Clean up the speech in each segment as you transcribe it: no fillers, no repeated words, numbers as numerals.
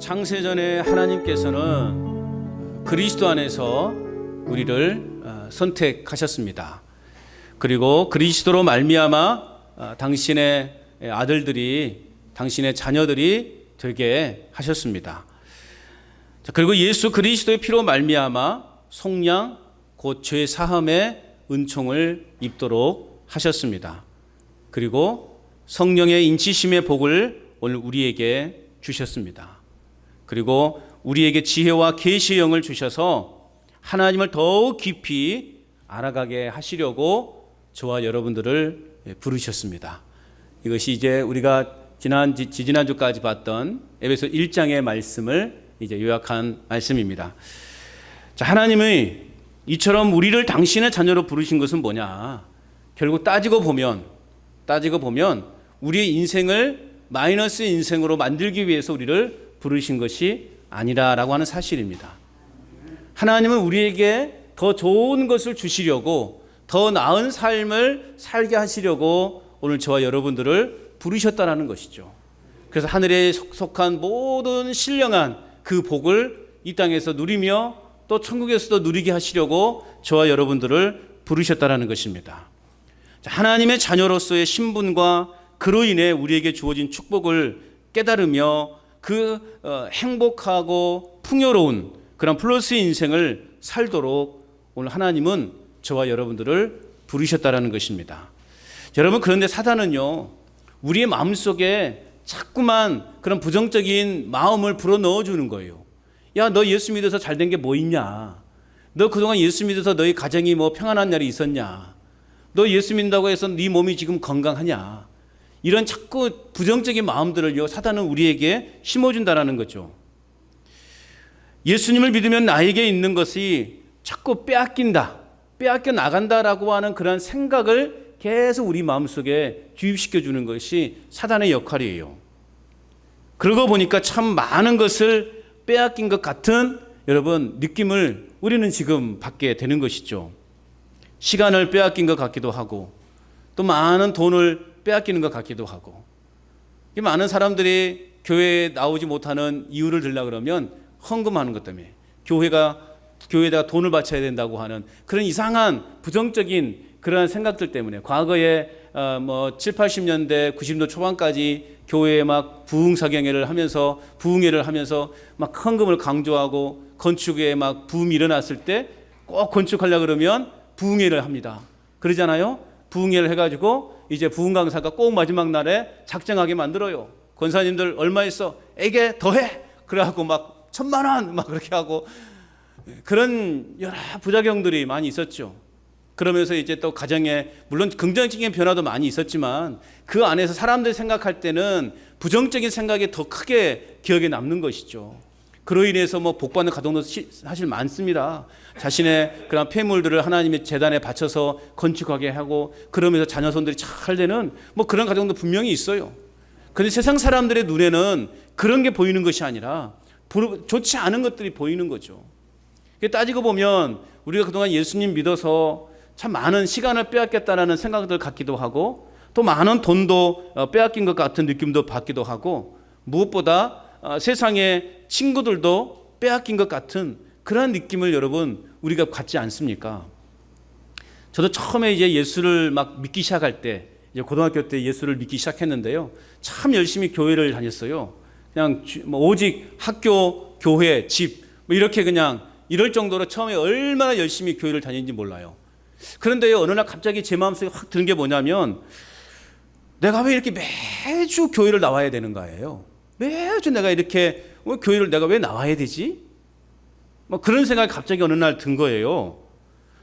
창세전에 하나님께서는 그리스도 안에서 우리를 선택하셨습니다. 그리고 그리스도로 말미암아 당신의 아들들이, 당신의 자녀들이 되게 하셨습니다. 그리고 예수 그리스도의 피로 말미암아 속량 곧 죄 사함의 은총을 입도록 하셨습니다. 그리고 성령의 인치심의 복을 오늘 우리에게 주셨습니다. 그리고 우리에게 지혜와 계시의 영을 주셔서 하나님을 더욱 깊이 알아가게 하시려고 저와 여러분들을 부르셨습니다. 이것이 이제 우리가 지지난주까지 봤던 에베소 1장의 말씀을 이제 요약한 말씀입니다. 자, 하나님이 이처럼 우리를 당신의 자녀로 부르신 것은 뭐냐? 결국 따지고 보면 우리의 인생을 마이너스 인생으로 만들기 위해서 우리를 부르신 것이 아니라라고 하는 사실입니다. 하나님은 우리에게 더 좋은 것을 주시려고, 더 나은 삶을 살게 하시려고 오늘 저와 여러분들을 부르셨다라는 것이죠. 그래서 하늘에 속한 모든 신령한 그 복을 이 땅에서 누리며 또 천국에서도 누리게 하시려고 저와 여러분들을 부르셨다라는 것입니다. 하나님의 자녀로서의 신분과 그로 인해 우리에게 주어진 축복을 깨달으며 그 행복하고 풍요로운 그런 플러스 인생을 살도록 오늘 하나님은 저와 여러분들을 부르셨다라는 것입니다. 여러분, 그런데 사단은요, 우리의 마음속에 자꾸만 그런 부정적인 마음을 불어넣어 주는 거예요. 야, 너 예수 믿어서 잘된 게 뭐 있냐? 너 그동안 예수 믿어서 너희 가정이 뭐 평안한 날이 있었냐? 너 예수 믿는다고 해서 네 몸이 지금 건강하냐? 이런 자꾸 부정적인 마음들을요, 사단은 우리에게 심어준다라는 거죠. 예수님을 믿으면 나에게 있는 것이 자꾸 빼앗겨 나간다라고 하는 그런 생각을 계속 우리 마음속에 주입시켜 주는 것이 사단의 역할이에요. 그러고 보니까 참 많은 것을 빼앗긴 것 같은 여러분 느낌을 우리는 지금 받게 되는 것이죠. 시간을 빼앗긴 것 같기도 하고, 또 많은 돈을 빼앗기는 것 같기도 하고, 많은 사람들이 교회에 나오지 못하는 이유를 들려고 그러면 헌금하는 것 때문에, 교회에다가 돈을 바쳐야 된다고 하는 그런 이상한 부정적인 그런 생각들 때문에, 과거에 7, 80년대 90년대 초반까지 교회에 막 부흥사경회를 하면서 막 헌금을 강조하고 건축에 막 붐이 일어났을 때 꼭 건축하려고 그러면 부흥회를 합니다. 그러잖아요. 부흥회를 해가지고 이제 부흥 강사가 꼭 마지막 날에 작정하게 만들어요. 권사님들 얼마 있어? 에게 더해. 그래갖고 막 1,000,000원 막 그렇게 하고, 그런 여러 부작용들이 많이 있었죠. 그러면서 이제 또 가정에 물론 긍정적인 변화도 많이 있었지만 그 안에서 사람들이 생각할 때는 부정적인 생각이 더 크게 기억에 남는 것이죠. 그로 인해서 뭐 복받는 가정도 사실 많습니다. 자신의 그런 폐물들을 하나님의 재단에 바쳐서 건축하게 하고, 그러면서 자녀손들이 잘 되는 뭐 그런 가정도 분명히 있어요. 그런데 세상 사람들의 눈에는 그런 게 보이는 것이 아니라 좋지 않은 것들이 보이는 거죠. 따지고 보면 우리가 그동안 예수님 믿어서 참 많은 시간을 빼앗겼다라는 생각을 갖기도 하고, 또 많은 돈도 빼앗긴 것 같은 느낌도 받기도 하고, 무엇보다 세상의 친구들도 빼앗긴 것 같은 그런 느낌을 여러분 우리가 갖지 않습니까? 저도 처음에 이제 예수를 막 믿기 시작할 때, 이제 고등학교 때 예수를 믿기 시작했는데요, 참 열심히 교회를 다녔어요. 그냥 오직 학교, 교회, 집 뭐 이렇게 그냥 이럴 정도로 처음에 얼마나 열심히 교회를 다녔는지 몰라요. 그런데요, 어느 날 갑자기 제 마음속에 확 드는 게 뭐냐면, 내가 왜 이렇게 매주 교회를 나와야 되는 거예요? 매주 내가 이렇게 교회를 내가 왜 나와야 되지? 뭐 그런 생각이 갑자기 어느 날 든 거예요.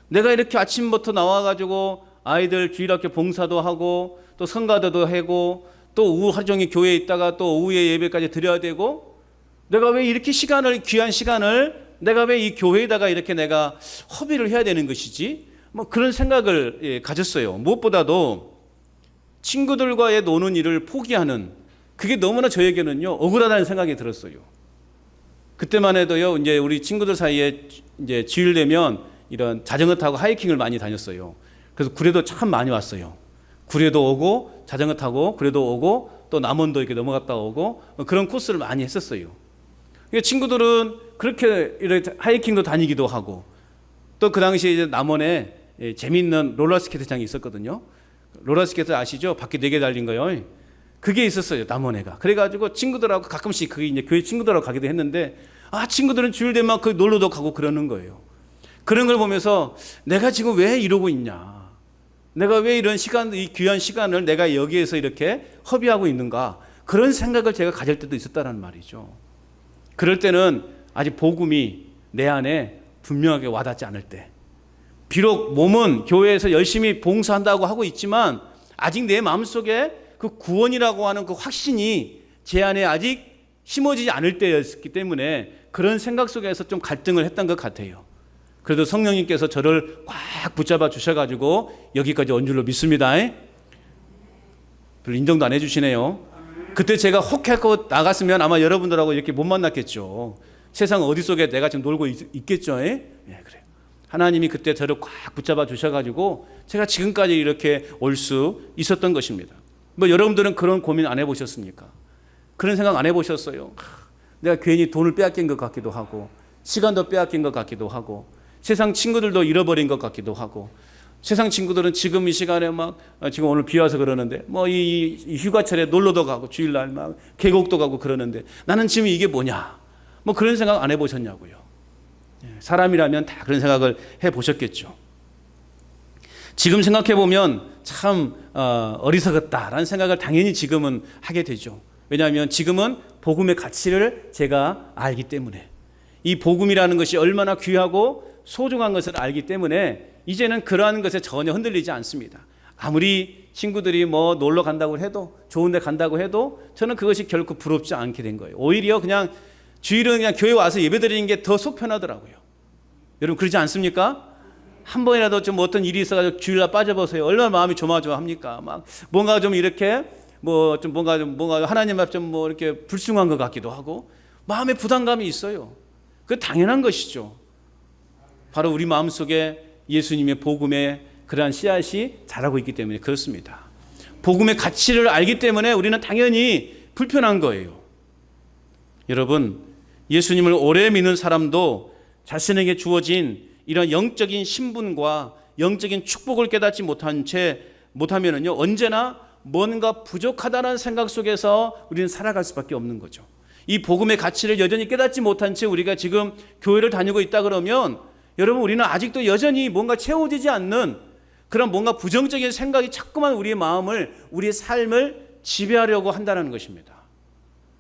내가 이렇게 아침부터 나와가지고 아이들 주일학교 봉사도 하고, 또 성가대도 하고, 또 오후 하루 종일 교회에 있다가 또 오후에 예배까지 드려야 되고, 내가 왜 이렇게 귀한 시간을 내가 왜 이 교회에다가 이렇게 내가 허비를 해야 되는 것이지? 뭐 그런 생각을 가졌어요. 무엇보다도 친구들과의 노는 일을 포기하는, 그게 너무나 저에게는요 억울하다는 생각이 들었어요. 그때만 해도요, 이제 우리 친구들 사이에 이제 주일 되면 이런 자전거 타고 하이킹을 많이 다녔어요. 그래서 구례도 참 많이 왔어요. 구례도 오고, 자전거 타고 구례도 오고, 또 남원도 이렇게 넘어갔다 오고, 그런 코스를 많이 했었어요. 친구들은 그렇게 이렇게 하이킹도 다니기도 하고, 또 그 당시에 이제 남원에 재밌는 롤러스케이트장이 있었거든요. 롤러스케이트 아시죠? 바퀴 4개 달린 거요. 그게 있었어요, 남원에가. 그래가지고 친구들하고 가끔씩 그게 이제 교회 친구들하고 가기도 했는데, 친구들은 주일 되면 그 놀러도 가고 그러는 거예요. 그런 걸 보면서 내가 지금 왜 이러고 있냐? 내가 왜 이런 시간, 이 귀한 시간을 내가 여기에서 이렇게 허비하고 있는가? 그런 생각을 제가 가질 때도 있었다는 말이죠. 그럴 때는 아직 복음이 내 안에 분명하게 와닿지 않을 때, 비록 몸은 교회에서 열심히 봉사한다고 하고 있지만 아직 내 마음속에 그 구원이라고 하는 그 확신이 제 안에 아직 심어지지 않을 때였기 때문에 그런 생각 속에서 좀 갈등을 했던 것 같아요. 그래도 성령님께서 저를 꽉 붙잡아 주셔가지고 여기까지 온 줄로 믿습니다. 별로 인정도 안 해주시네요. 그때 제가 혹하고 나갔으면 아마 여러분들하고 이렇게 못 만났겠죠. 세상 어디 속에 내가 지금 놀고 있겠죠. 그래요. 하나님이 그때 저를 꽉 붙잡아 주셔가지고 제가 지금까지 이렇게 올 수 있었던 것입니다. 뭐 여러분들은 그런 고민 안 해보셨습니까? 그런 생각 안 해보셨어요? 내가 괜히 돈을 빼앗긴 것 같기도 하고, 시간도 빼앗긴 것 같기도 하고, 세상 친구들도 잃어버린 것 같기도 하고, 세상 친구들은 지금 이 시간에 막, 지금 오늘 비 와서 그러는데, 뭐 이 휴가철에 놀러도 가고, 주일날 막 계곡도 가고 그러는데, 나는 지금 이게 뭐냐? 뭐 그런 생각 안 해보셨냐고요. 사람이라면 다 그런 생각을 해보셨겠죠. 지금 생각해보면 참 어리석었다라는 생각을 당연히 지금은 하게 되죠. 왜냐하면 지금은 복음의 가치를 제가 알기 때문에, 이 복음이라는 것이 얼마나 귀하고 소중한 것을 알기 때문에 이제는 그러한 것에 전혀 흔들리지 않습니다. 아무리 친구들이 뭐 놀러 간다고 해도, 좋은 데 간다고 해도 저는 그것이 결코 부럽지 않게 된 거예요. 오히려 그냥 주일은 그냥 교회 와서 예배 드리는 게 더 속 편하더라고요. 여러분 그러지 않습니까? 한 번이라도 좀 어떤 일이 있어가지고 주일날 빠져보세요. 얼마나 마음이 조마조마합니까? 막 뭔가 좀 이렇게 뭔가 하나님 앞 좀 뭐 이렇게 불순한 것 같기도 하고 마음에 부담감이 있어요. 그 당연한 것이죠. 바로 우리 마음속에 예수님의 복음의 그러한 씨앗이 자라고 있기 때문에 그렇습니다. 복음의 가치를 알기 때문에 우리는 당연히 불편한 거예요. 여러분, 예수님을 오래 믿는 사람도 자신에게 주어진 이런 영적인 신분과 영적인 축복을 깨닫지 못하면은요, 언제나 뭔가 부족하다는 생각 속에서 우리는 살아갈 수밖에 없는 거죠. 이 복음의 가치를 여전히 깨닫지 못한 채 우리가 지금 교회를 다니고 있다 그러면 여러분, 우리는 아직도 여전히 뭔가 채워지지 않는 그런 뭔가 부정적인 생각이 자꾸만 우리의 마음을, 우리의 삶을 지배하려고 한다는 것입니다.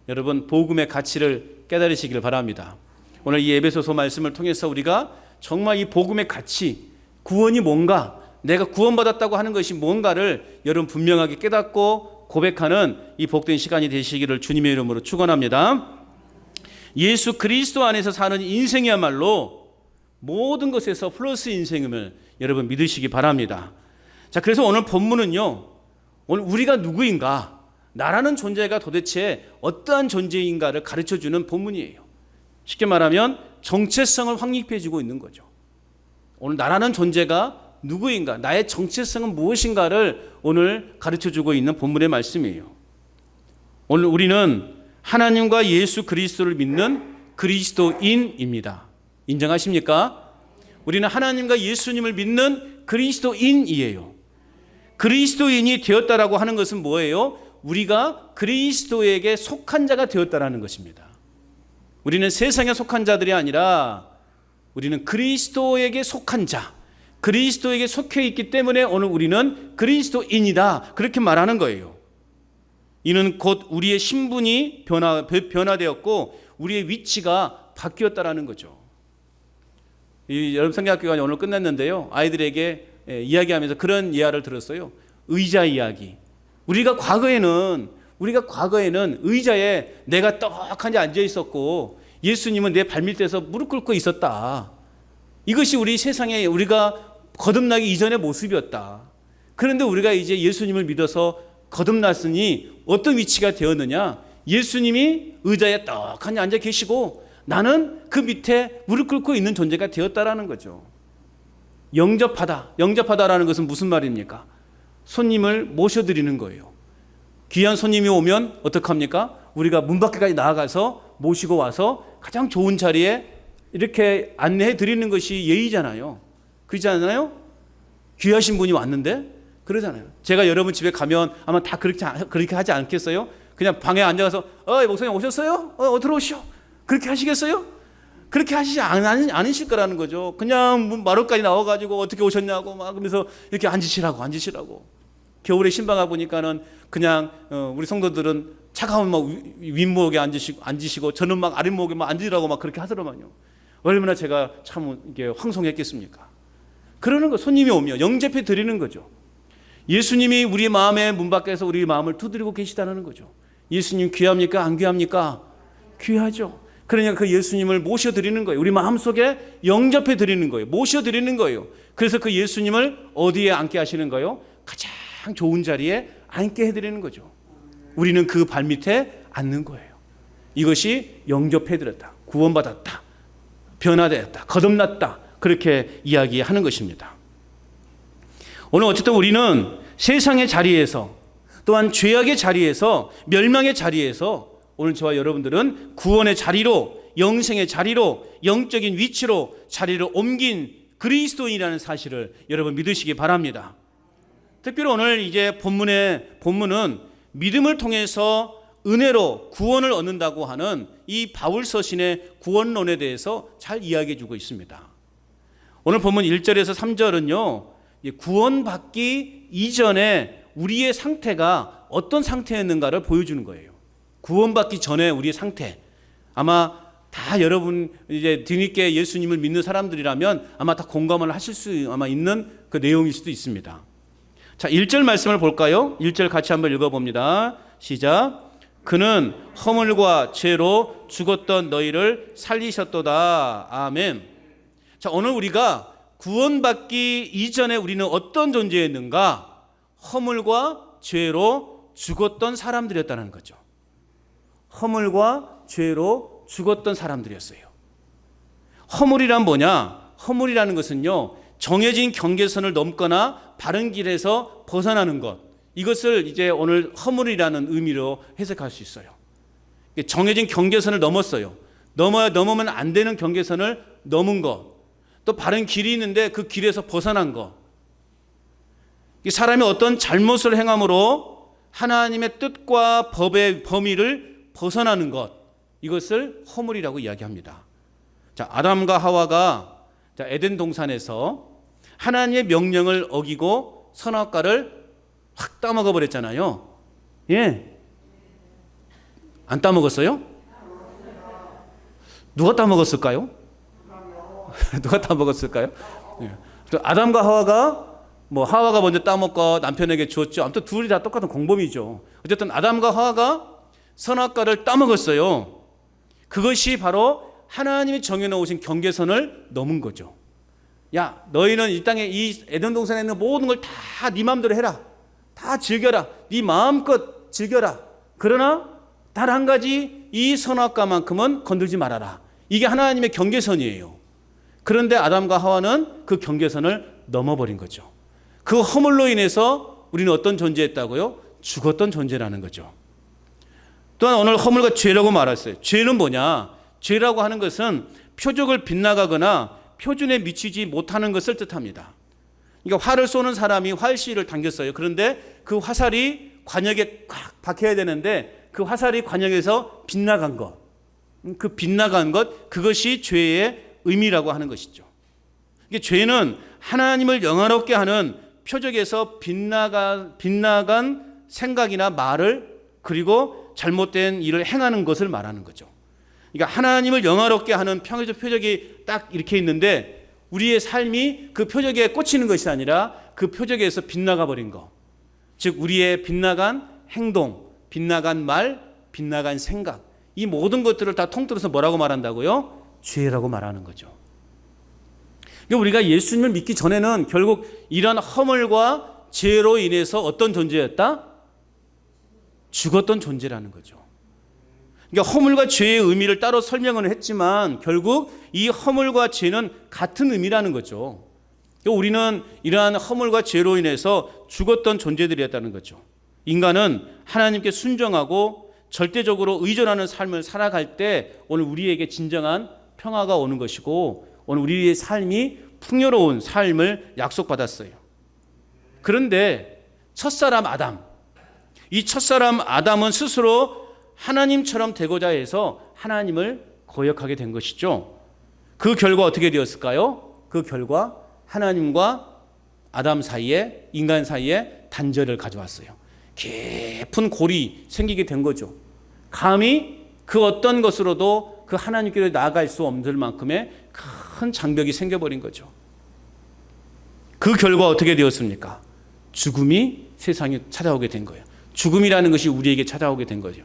여러분, 복음의 가치를 깨달으시길 바랍니다. 오늘 이 에베소서 말씀을 통해서 우리가 정말 이 복음의 가치, 구원이 뭔가, 내가 구원받았다고 하는 것이 뭔가를 여러분 분명하게 깨닫고 고백하는 이 복된 시간이 되시기를 주님의 이름으로 축원합니다. 예수 그리스도 안에서 사는 인생이야말로 모든 것에서 플러스 인생임을 여러분 믿으시기 바랍니다. 자, 그래서 오늘 본문은요, 오늘 우리가 누구인가, 나라는 존재가 도대체 어떠한 존재인가를 가르쳐주는 본문이에요. 쉽게 말하면 정체성을 확립해주고 있는 거죠. 오늘 나라는 존재가 누구인가, 나의 정체성은 무엇인가를 오늘 가르쳐주고 있는 본문의 말씀이에요. 오늘 우리는 하나님과 예수 그리스도를 믿는 그리스도인입니다. 인정하십니까? 우리는 하나님과 예수님을 믿는 그리스도인이에요. 그리스도인이 되었다라고 하는 것은 뭐예요? 우리가 그리스도에게 속한 자가 되었다라는 것입니다. 우리는 세상에 속한 자들이 아니라 우리는 그리스도에게 속한 자, 그리스도에게 속해 있기 때문에 오늘 우리는 그리스도인이다, 그렇게 말하는 거예요. 이는 곧 우리의 신분이 변화되었고 우리의 위치가 바뀌었다라는 거죠. 이 여러분 성경학교가 오늘 끝났는데요, 아이들에게 이야기하면서 그런 이야기를 들었어요. 의자 이야기. 우리가 과거에는 의자에 내가 떡하니 앉아 있었고 예수님은 내 발밑에서 무릎 꿇고 있었다. 이것이 우리 세상에 우리가 거듭나기 이전의 모습이었다. 그런데 우리가 이제 예수님을 믿어서 거듭났으니 어떤 위치가 되었느냐? 예수님이 의자에 떡하니 앉아 계시고 나는 그 밑에 무릎 꿇고 있는 존재가 되었다라는 거죠. 영접하다라는 것은 무슨 말입니까? 손님을 모셔드리는 거예요. 귀한 손님이 오면 어떡합니까? 우리가 문 밖에까지 나아가서 모시고 와서 가장 좋은 자리에 이렇게 안내해 드리는 것이 예의잖아요. 그렇지 않아요? 귀하신 분이 왔는데 그러잖아요. 제가 여러분 집에 가면 아마 다 그렇게 하지 않겠어요? 그냥 방에 앉아서 목사님 오셨어요? 들어오시오. 그렇게 하시겠어요? 그렇게 하시지 않으실 거라는 거죠. 그냥 마루까지 나와가지고 어떻게 오셨냐고 막 그러면서 이렇게 앉으시라고. 겨울에 신방가 보니까는 그냥 우리 성도들은 차가운 막 윗목에 앉으시고 저는 막 아랫목에 막 앉으라고 막 그렇게 하더라고요. 얼마나 제가 참 이게 황송했겠습니까? 그러는 거 손님이 오면 영접해 드리는 거죠. 예수님이 우리 마음의 문 밖에서 우리 마음을 두드리고 계시다는 거죠. 예수님 귀합니까? 안 귀합니까? 귀하죠. 그러니까 그 예수님을 모셔드리는 거예요. 우리 마음속에 영접해 드리는 거예요. 모셔드리는 거예요. 그래서 그 예수님을 어디에 앉게 하시는 거예요? 가장 좋은 자리에 앉게 해드리는 거죠. 우리는 그 발밑에 앉는 거예요. 이것이 영접해 드렸다, 구원받았다, 변화되었다, 거듭났다, 그렇게 이야기하는 것입니다. 오늘 어쨌든 우리는 세상의 자리에서 또한 죄악의 자리에서 멸망의 자리에서 오늘 저와 여러분들은 구원의 자리로, 영생의 자리로, 영적인 위치로 자리를 옮긴 그리스도인이라는 사실을 여러분 믿으시기 바랍니다. 특별히 오늘 이제 본문은 믿음을 통해서 은혜로 구원을 얻는다고 하는 이 바울 서신의 구원론에 대해서 잘 이야기해 주고 있습니다. 오늘 본문 1절에서 3절은요, 구원받기 이전에 우리의 상태가 어떤 상태였는가를 보여주는 거예요. 구원받기 전에 우리의 상태. 아마 다 여러분 이제 뒤늦게 예수님을 믿는 사람들이라면 아마 다 공감을 하실 수 아마 있는 그 내용일 수도 있습니다. 자, 1절 말씀을 볼까요? 1절 같이 한번 읽어봅니다. 시작. 그는 허물과 죄로 죽었던 너희를 살리셨도다. 아멘. 자, 오늘 우리가 구원받기 이전에 우리는 어떤 존재였는가? 허물과 죄로 죽었던 사람들이었다는 거죠. 허물과 죄로 죽었던 사람들이었어요. 허물이란 뭐냐? 허물이라는 것은요, 정해진 경계선을 넘거나 바른 길에서 벗어나는 것, 이것을 이제 오늘 허물이라는 의미로 해석할 수 있어요. 정해진 경계선을 넘었어요. 넘으면 안 되는 경계선을 넘은 것, 또 바른 길이 있는데 그 길에서 벗어난 것. 사람이 어떤 잘못을 행함으로 하나님의 뜻과 법의 범위를 벗어나는 것, 이것을 허물이라고 이야기합니다. 자, 아담과 하와가 에덴 동산에서 하나님의 명령을 어기고 선악과를 확 따먹어 버렸잖아요. 예. 안 따먹었어요? 누가 따먹었을까요? 누가 따먹었을까요? 예. 아담과 하와가 하와가 먼저 따먹고 남편에게 주었죠. 아무튼 둘이 다 똑같은 공범이죠. 어쨌든 아담과 하와가 선악과를 따먹었어요. 그것이 바로 하나님이 정해놓으신 경계선을 넘은 거죠. 야, 너희는 이 땅에 이 에덴 동산에 있는 모든 걸 다 네 마음대로 해라. 다 즐겨라. 네 마음껏 즐겨라. 그러나 단 한 가지, 이 선악과만큼은 건들지 말아라. 이게 하나님의 경계선이에요. 그런데 아담과 하와는 그 경계선을 넘어버린 거죠. 그 허물로 인해서 우리는 어떤 존재였다고요? 죽었던 존재라는 거죠. 또한 오늘 허물과 죄라고 말했어요. 죄는 뭐냐? 죄라고 하는 것은 표적을 빗나가거나 표준에 미치지 못하는 것을 뜻합니다. 그러니까 활을 쏘는 사람이 활시를 당겼어요. 그런데 그 화살이 관역에 꽉 박혀야 되는데 그 화살이 관역에서 빗나간 것, 그 빗나간 것, 그것이 죄의 의미라고 하는 것이죠. 이게 죄는 하나님을 영화롭게 하는 표적에서 빗나간 생각이나 말을, 그리고 잘못된 일을 행하는 것을 말하는 거죠. 그러니까 하나님을 영화롭게 하는 표적이 딱 이렇게 있는데 우리의 삶이 그 표적에 꽂히는 것이 아니라 그 표적에서 빗나가 버린 것, 즉 우리의 빗나간 행동, 빗나간 말, 빗나간 생각, 이 모든 것들을 다 통틀어서 뭐라고 말한다고요? 죄라고 말하는 거죠. 그러니까 우리가 예수님을 믿기 전에는 결국 이런 허물과 죄로 인해서 어떤 존재였다? 죽었던 존재라는 거죠. 그러니까 허물과 죄의 의미를 따로 설명을 했지만 결국 이 허물과 죄는 같은 의미라는 거죠. 그러니까 우리는 이러한 허물과 죄로 인해서 죽었던 존재들이었다는 거죠. 인간은 하나님께 순종하고 절대적으로 의존하는 삶을 살아갈 때 오늘 우리에게 진정한 평화가 오는 것이고 오늘 우리의 삶이 풍요로운 삶을 약속받았어요. 그런데 첫사람 아담, 이 첫사람 아담은 스스로 하나님처럼 되고자 해서 하나님을 거역하게 된 것이죠. 그 결과 어떻게 되었을까요? 그 결과 하나님과 아담 사이에, 인간 사이에 단절을 가져왔어요. 깊은 골이 생기게 된 거죠. 감히 그 어떤 것으로도 그 하나님께로 나아갈 수 없을 만큼의 큰 장벽이 생겨버린 거죠. 그 결과 어떻게 되었습니까? 죽음이 세상에 찾아오게 된 거예요. 죽음이라는 것이 우리에게 찾아오게 된 거죠.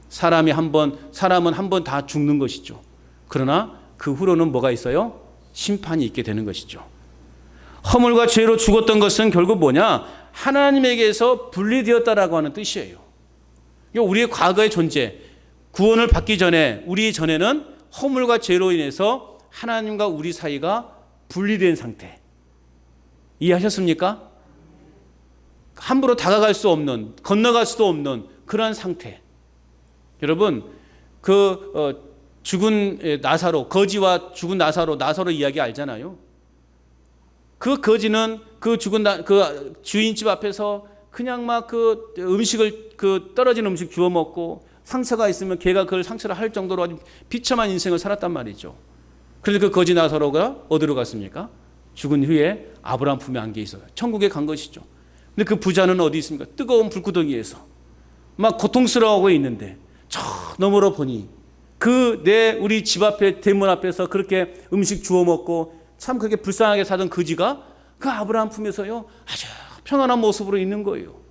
사람은 한 번 다 죽는 것이죠. 그러나 그 후로는 뭐가 있어요? 심판이 있게 되는 것이죠. 허물과 죄로 죽었던 것은 결국 뭐냐? 하나님에게서 분리되었다라고 하는 뜻이에요. 우리의 과거의 존재, 구원을 받기 전에 우리 전에는 허물과 죄로 인해서 하나님과 우리 사이가 분리된 상태. 이해하셨습니까? 함부로 다가갈 수 없는, 건너갈 수도 없는 그런 상태. 여러분, 죽은 나사로, 거지와 죽은 나사로 이야기 알잖아요. 그 거지는 그 주인집 앞에서 그냥 막 그 음식을, 떨어진 음식 주워 먹고 상처가 있으면 걔가 그걸 상처를 할 정도로 아주 비참한 인생을 살았단 말이죠. 그런데 그 거지 나사로가 어디로 갔습니까? 죽은 후에 아브라함 품에 안겨 있어요. 천국에 간 것이죠. 근데 그 부자는 어디 있습니까? 뜨거운 불구덩이에서 막 고통스러워하고 있는데 저 너머로 보니 우리 집 앞에 대문 앞에서 그렇게 음식 주워 먹고 참 그렇게 불쌍하게 사던 거지가 그 아브라함 품에서요 아주 평안한 모습으로 있는 거예요.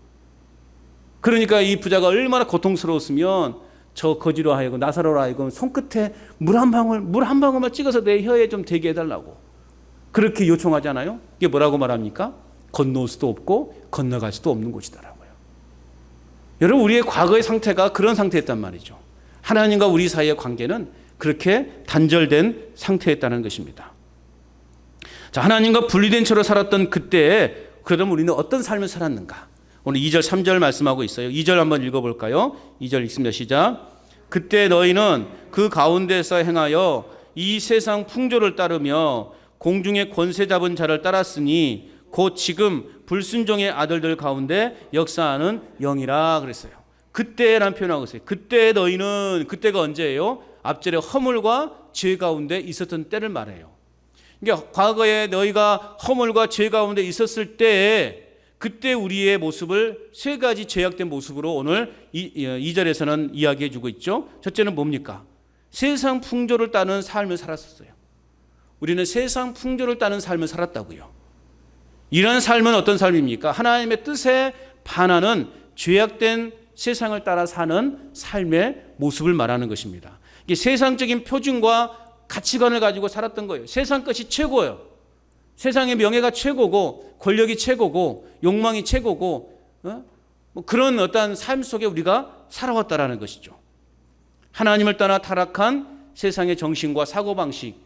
그러니까 이 부자가 얼마나 고통스러웠으면 저 거지로 하여금, 나사로로 하여금 손끝에 물 한 방울만 찍어서 내 혀에 좀 대게 해달라고 그렇게 요청하잖아요. 이게 뭐라고 말합니까? 건너올 수도 없고 건너갈 수도 없는 곳이더라고요. 여러분, 우리의 과거의 상태가 그런 상태였단 말이죠. 하나님과 우리 사이의 관계는 그렇게 단절된 상태였다는 것입니다. 자, 하나님과 분리된 채로 살았던 그때에 그럼 우리는 어떤 삶을 살았는가? 오늘 2절 3절 말씀하고 있어요. 2절 한번 읽어볼까요? 2절 읽습니다. 시작. 그때 너희는 그 가운데서 행하여 이 세상 풍조를 따르며 공중의 권세 잡은 자를 따랐으니 곧 지금 불순종의 아들들 가운데 역사하는 영이라 그랬어요. 그때라는 표현하고 있어요. 그때 너희는, 그때가 언제예요? 앞절에 허물과 죄 가운데 있었던 때를 말해요. 그러니까 과거에 너희가 허물과 죄 가운데 있었을 때에 그때 우리의 모습을 세 가지 제약된 모습으로 오늘 2절에서는 이야기해 주고 있죠. 첫째는 뭡니까? 세상 풍조를 따르는 삶을 살았었어요. 우리는 세상 풍조를 따르는 삶을 살았다고요. 이런 삶은 어떤 삶입니까? 하나님의 뜻에 반하는 죄악된 세상을 따라 사는 삶의 모습을 말하는 것입니다. 이게 세상적인 표준과 가치관을 가지고 살았던 거예요. 세상 것이 최고예요. 세상의 명예가 최고고 권력이 최고고 욕망이 최고고 뭐 그런 어떤 삶 속에 우리가 살아왔다라는 것이죠. 하나님을 떠나 타락한 세상의 정신과 사고방식,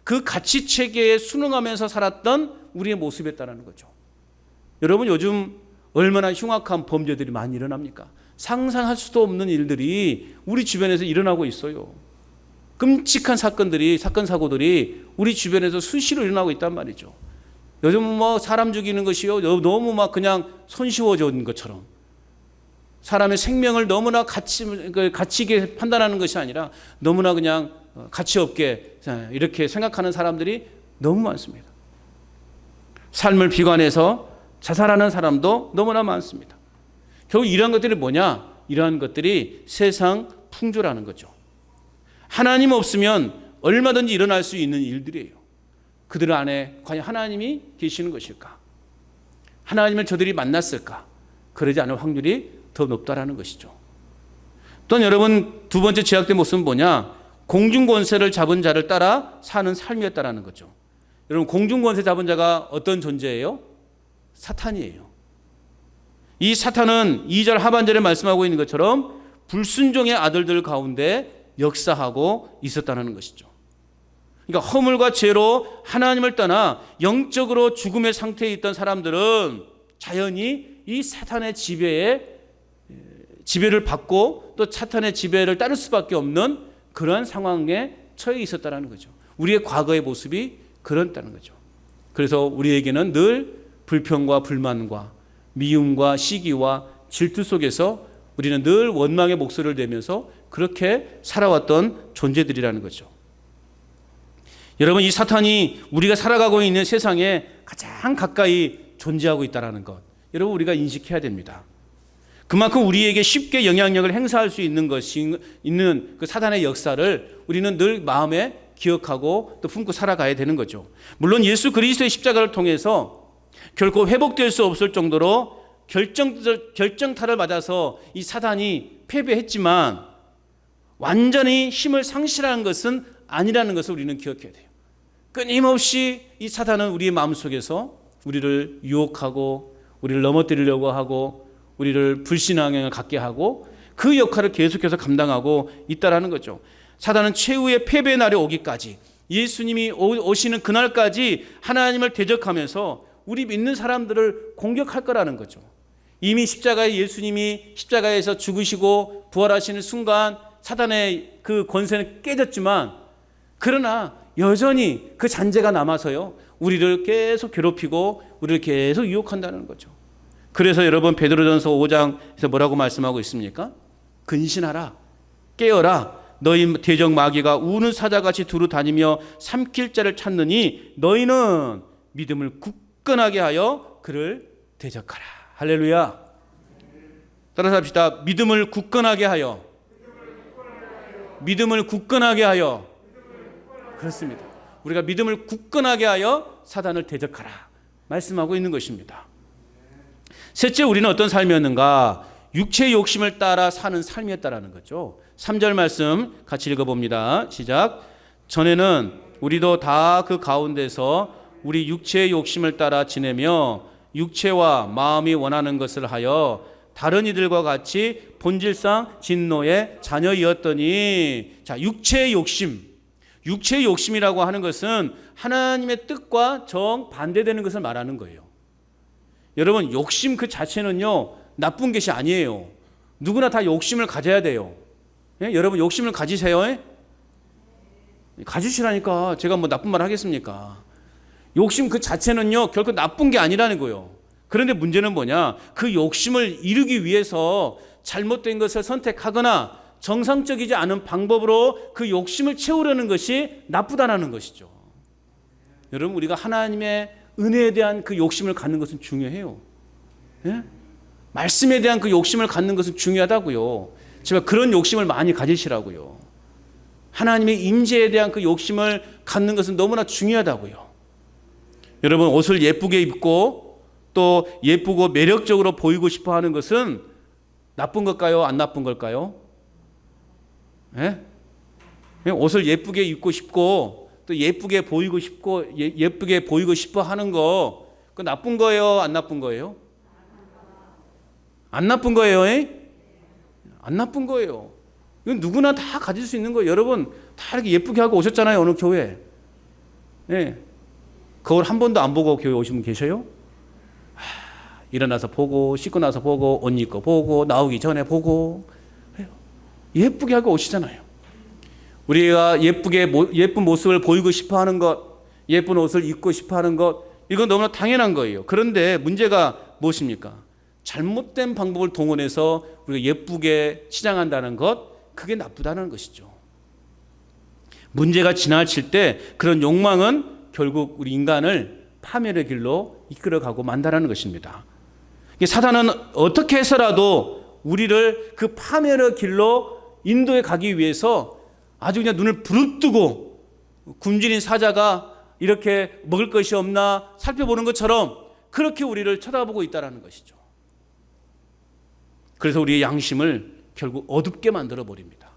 그 가치체계에 순응하면서 살았던 우리의 모습이었다는 거죠. 여러분, 요즘 얼마나 흉악한 범죄들이 많이 일어납니까? 상상할 수도 없는 일들이 우리 주변에서 일어나고 있어요. 끔찍한 사건 사고들이 우리 주변에서 수시로 일어나고 있단 말이죠. 요즘 뭐 사람 죽이는 것이요 너무 막 그냥 손쉬워진 것처럼 사람의 생명을 너무나 가치 있게 판단하는 것이 아니라 너무나 그냥 가치 없게 이렇게 생각하는 사람들이 너무 많습니다. 삶을 비관해서 자살하는 사람도 너무나 많습니다. 결국 이러한 것들이 뭐냐? 이러한 것들이 세상 풍조라는 거죠. 하나님 없으면 얼마든지 일어날 수 있는 일들이에요. 그들 안에 과연 하나님이 계시는 것일까? 하나님을 저들이 만났을까? 그러지 않을 확률이 더 높다라는 것이죠. 또 여러분, 두 번째 제약된 모습은 뭐냐? 공중권세를 잡은 자를 따라 사는 삶이었다라는 거죠. 여러분, 공중권세 잡은 자가 어떤 존재예요? 사탄이에요. 이 사탄은 2절 하반절에 말씀하고 있는 것처럼 불순종의 아들들 가운데 역사하고 있었다는 것이죠. 그러니까 허물과 죄로 하나님을 떠나 영적으로 죽음의 상태에 있던 사람들은 자연히 이 사탄의 지배에 지배를 받고 또 사탄의 지배를 따를 수밖에 없는 그러한 상황에 처해 있었다는 거죠. 우리의 과거의 모습이 그렇다는 거죠. 그래서 우리에게는 늘 불평과 불만과 미움과 시기와 질투 속에서 우리는 늘 원망의 목소리를 내면서 그렇게 살아왔던 존재들이라는 거죠. 여러분, 이 사탄이 우리가 살아가고 있는 세상에 가장 가까이 존재하고 있다는 것, 여러분 우리가 인식해야 됩니다. 그만큼 우리에게 쉽게 영향력을 행사할 수 있는 그 사단의 역사를 우리는 늘 마음에 기억하고 또 품고 살아가야 되는 거죠. 물론 예수 그리스도의 십자가를 통해서 결코 회복될 수 없을 정도로 결정타를 맞아서 이 사단이 패배했지만 완전히 힘을 상실하는 것은 아니라는 것을 우리는 기억해야 돼요. 끊임없이 이 사단은 우리의 마음속에서 우리를 유혹하고 우리를 넘어뜨리려고 하고 우리를 불신앙을 갖게 하고 그 역할을 계속해서 감당하고 있다는 거죠. 사단은 최후의 패배의 날이 오기까지, 예수님이 오시는 그날까지 하나님을 대적하면서 우리 믿는 사람들을 공격할 거라는 거죠. 이미 예수님이 십자가에서 죽으시고 부활하시는 순간 사단의 그 권세는 깨졌지만, 그러나 여전히 그 잔재가 남아서요, 우리를 계속 괴롭히고 우리를 계속 유혹한다는 거죠. 그래서 여러분, 베드로전서 5장에서 뭐라고 말씀하고 있습니까? 근신하라, 깨어라, 너희 대적 마귀가 우는 사자같이 두루 다니며 삼킬 자를 찾느니 너희는 믿음을 굳건하게 하여 그를 대적하라. 할렐루야. 따라서 합시다. 믿음을 굳건하게 하여. 믿음을 굳건하게 하여. 그렇습니다. 우리가 믿음을 굳건하게 하여 사단을 대적하라 말씀하고 있는 것입니다. 셋째, 우리는 어떤 삶이었는가? 육체의 욕심을 따라 사는 삶이었다라는 거죠. 3절 말씀 같이 읽어봅니다. 시작. 전에는 우리도 다 그 가운데서 우리 육체의 욕심을 따라 지내며 육체와 마음이 원하는 것을 하여 다른 이들과 같이 본질상 진노의 자녀이었더니, 자, 육체의 욕심이라고 하는 것은 하나님의 뜻과 정반대되는 것을 말하는 거예요. 여러분, 욕심 그 자체는요, 나쁜 것이 아니에요. 누구나 다 욕심을 가져야 돼요. 예? 여러분, 욕심을 가지세요. 예? 가지시라니까 제가 뭐 나쁜 말 하겠습니까? 욕심 그 자체는요, 결코 나쁜 게 아니라는 거예요. 그런데 문제는 뭐냐? 그 욕심을 이루기 위해서 잘못된 것을 선택하거나 정상적이지 않은 방법으로 그 욕심을 채우려는 것이 나쁘다는 것이죠. 여러분, 우리가 하나님의 은혜에 대한 그 욕심을 갖는 것은 중요해요. 예? 말씀에 대한 그 욕심을 갖는 것은 중요하다고요. 제발 그런 욕심을 많이 가지시라고요. 하나님의 임재에 대한 그 욕심을 갖는 것은 너무나 중요하다고요. 여러분, 옷을 예쁘게 입고 또 예쁘고 매력적으로 보이고 싶어 하는 것은 나쁜 걸까요? 안 나쁜 걸까요? 예? 옷을 예쁘게 입고 싶고 또 예쁘게 보이고 싶고 예쁘게 보이고 싶어 하는 거, 그 나쁜 거예요? 안 나쁜 거예요? 안 나쁜 거예요? 안 나쁜 거예요. 이건 누구나 다 가질 수 있는 거예요. 여러분, 다 이렇게 예쁘게 하고 오셨잖아요, 어느 교회. 예. 거울 한 번도 안 보고 교회 오신 분 계셔요? 일어나서 보고, 씻고 나서 보고, 옷 입고 보고, 나오기 전에 보고. 예쁘게 하고 오시잖아요. 우리가 예쁜 모습을 보이고 싶어 하는 것, 예쁜 옷을 입고 싶어 하는 것, 이건 너무나 당연한 거예요. 그런데 문제가 무엇입니까? 잘못된 방법을 동원해서 우리가 예쁘게 치장한다는 것, 그게 나쁘다는 것이죠. 문제가 지나칠 때 그런 욕망은 결국 우리 인간을 파멸의 길로 이끌어가고 만다라는 것입니다. 사단은 어떻게 해서라도 우리를 그 파멸의 길로 인도해 가기 위해서 아주 그냥 눈을 부릅뜨고 굶주린 사자가 이렇게 먹을 것이 없나 살펴보는 것처럼 그렇게 우리를 쳐다보고 있다는 것이죠. 그래서 우리의 양심을 결국 어둡게 만들어 버립니다.